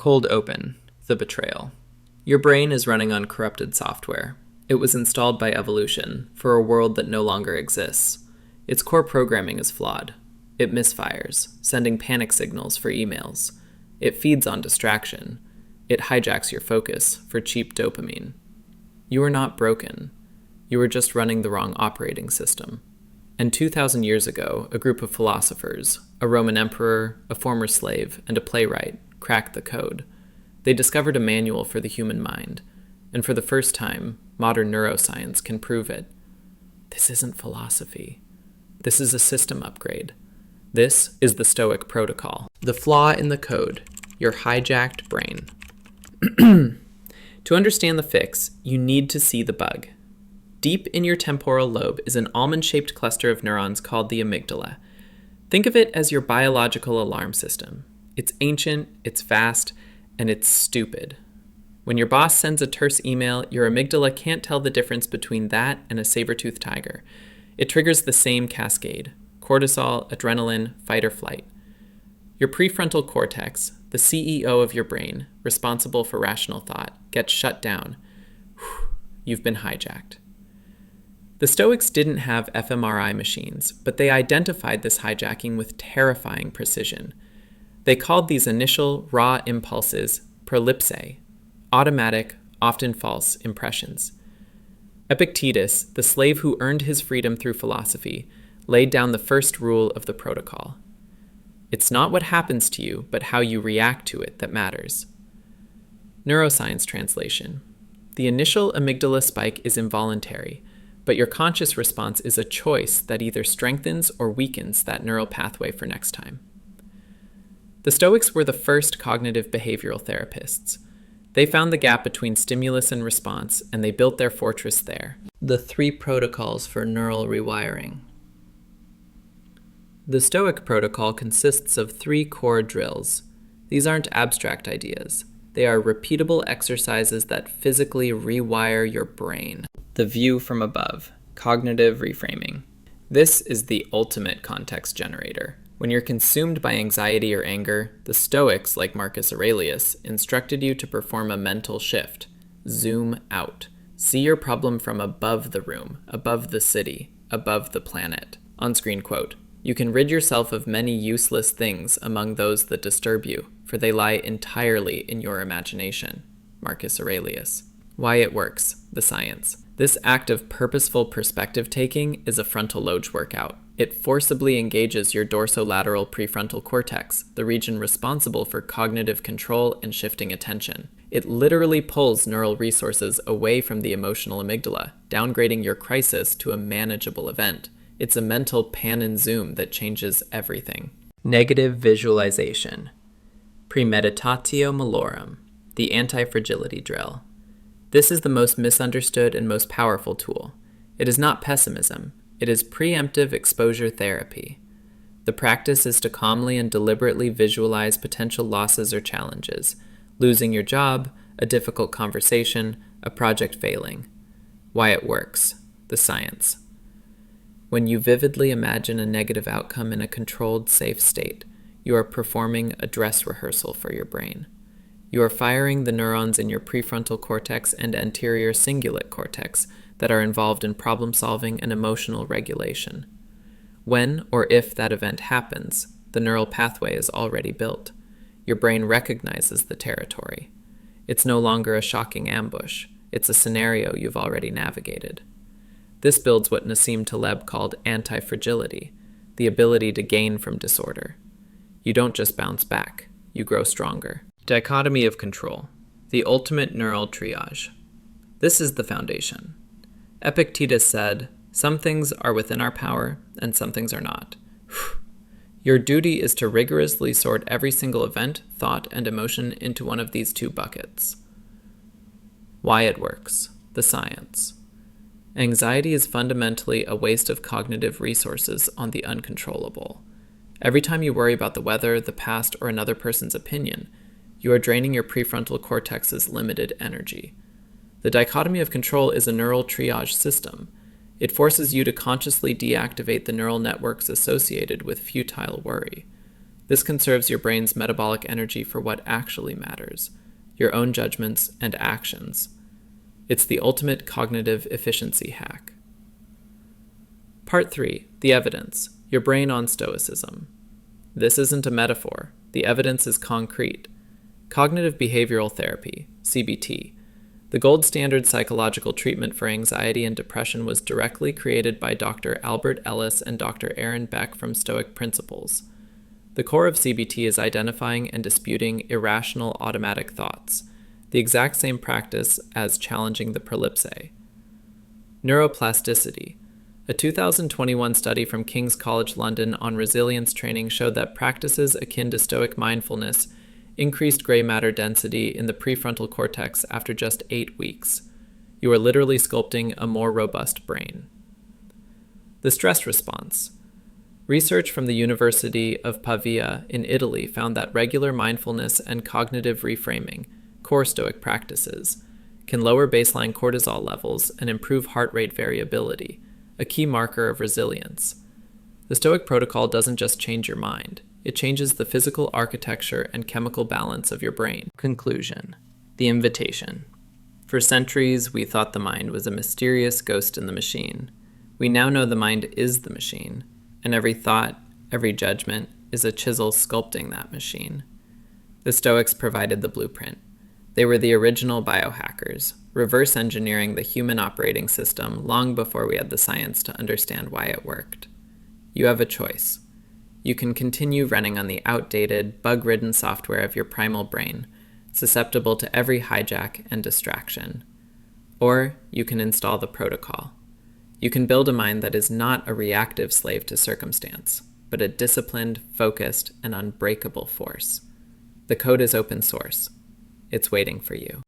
Cold open, the betrayal. Your brain is running on corrupted software. It was installed by evolution for a world that no longer exists. Its core programming is flawed. It misfires, sending panic signals for emails. It feeds on distraction. It hijacks your focus for cheap dopamine. You are not broken. You are just running the wrong operating system. And 2,000 years ago, a group of philosophers, a Roman emperor, a former slave, and a playwright, cracked the code. They discovered a manual for the human mind, and for the first time, modern neuroscience can prove it. This isn't philosophy. This is a system upgrade. This is the Stoic protocol. The flaw in the code, your hijacked brain. To understand the fix, you need to see the bug. Deep in your temporal lobe is an almond-shaped cluster of neurons called the amygdala. Think of it as your biological alarm system. It's ancient, it's fast, and it's stupid. When your boss sends a terse email, your amygdala can't tell the difference between that and a saber-toothed tiger. It triggers the same cascade: cortisol, adrenaline, fight or flight. Your prefrontal cortex, the CEO of your brain, responsible for rational thought, gets shut down. You've been hijacked. The Stoics didn't have fMRI machines, but they identified this hijacking with terrifying precision. They called these initial, raw impulses prolipsae, automatic, often false impressions. Epictetus, the slave who earned his freedom through philosophy, laid down the first rule of the protocol. It's not what happens to you, but how you react to it that matters. Neuroscience translation. The initial amygdala spike is involuntary, but your conscious response is a choice that either strengthens or weakens that neural pathway for next time. The Stoics were the first cognitive behavioral therapists. They found the gap between stimulus and response, and they built their fortress there. The 3 protocols for neural rewiring. The Stoic protocol consists of 3 core drills. These aren't abstract ideas. They are repeatable exercises that physically rewire your brain. The view from above, cognitive reframing. This is the ultimate context generator. When you're consumed by anxiety or anger, the Stoics, like Marcus Aurelius, instructed you to perform a mental shift. Zoom out. See your problem from above the room, above the city, above the planet. On-screen quote. You can rid yourself of many useless things among those that disturb you, for they lie entirely in your imagination. Marcus Aurelius. Why it works, the science. This act of purposeful perspective taking is a frontal lobe workout. It forcibly engages your dorsolateral prefrontal cortex, the region responsible for cognitive control and shifting attention. It literally pulls neural resources away from the emotional amygdala, downgrading your crisis to a manageable event. It's a mental pan and zoom that changes everything. Negative visualization. Premeditatio malorum, the anti-fragility drill. This is the most misunderstood and most powerful tool. It is not pessimism. It is preemptive exposure therapy. The practice is to calmly and deliberately visualize potential losses or challenges, losing your job, a difficult conversation, a project failing. Why it works, the science. When you vividly imagine a negative outcome in a controlled, safe state, you are performing a dress rehearsal for your brain. You are firing the neurons in your prefrontal cortex and anterior cingulate cortex that are involved in problem solving and emotional regulation. When or if that event happens, the neural pathway is already built. Your brain recognizes the territory. It's no longer a shocking ambush. It's a scenario you've already navigated. This builds what Nassim Taleb called anti-fragility, the ability to gain from disorder. You don't just bounce back, you grow stronger. Dichotomy of control, the ultimate neural triage. This is the foundation. Epictetus said, "Some things are within our power, and some things are not." Your duty is to rigorously sort every single event, thought, and emotion into one of these 2 buckets. Why it works, the science. Anxiety is fundamentally a waste of cognitive resources on the uncontrollable. Every time you worry about the weather, the past, or another person's opinion, you are draining your prefrontal cortex's limited energy. The dichotomy of control is a neural triage system. It forces you to consciously deactivate the neural networks associated with futile worry. This conserves your brain's metabolic energy for what actually matters, your own judgments and actions. It's the ultimate cognitive efficiency hack. Part 3. The evidence. Your brain on Stoicism. This isn't a metaphor. The evidence is concrete. Cognitive behavioral therapy, CBT, the gold standard psychological treatment for anxiety and depression, was directly created by Dr. Albert Ellis and Dr. Aaron Beck from Stoic Principles. The core of CBT is identifying and disputing irrational automatic thoughts, the exact same practice as challenging the prolipse. Neuroplasticity. A 2021 study from King's College London on resilience training showed that practices akin to Stoic mindfulness increased gray matter density in the prefrontal cortex after just 8 weeks. You are literally sculpting a more robust brain. The stress response. Research from the University of Pavia in Italy found that regular mindfulness and cognitive reframing, core Stoic practices, can lower baseline cortisol levels and improve heart rate variability, a key marker of resilience. The Stoic protocol doesn't just change your mind. It changes the physical architecture and chemical balance of your brain. Conclusion. The invitation. For centuries, we thought the mind was a mysterious ghost in the machine. We now know the mind is the machine, and every thought, every judgment, is a chisel sculpting that machine. The Stoics provided the blueprint. They were the original biohackers, reverse engineering the human operating system long before we had the science to understand why it worked. You have a choice. You can continue running on the outdated, bug-ridden software of your primal brain, susceptible to every hijack and distraction. Or you can install the protocol. You can build a mind that is not a reactive slave to circumstance, but a disciplined, focused, and unbreakable force. The code is open source. It's waiting for you.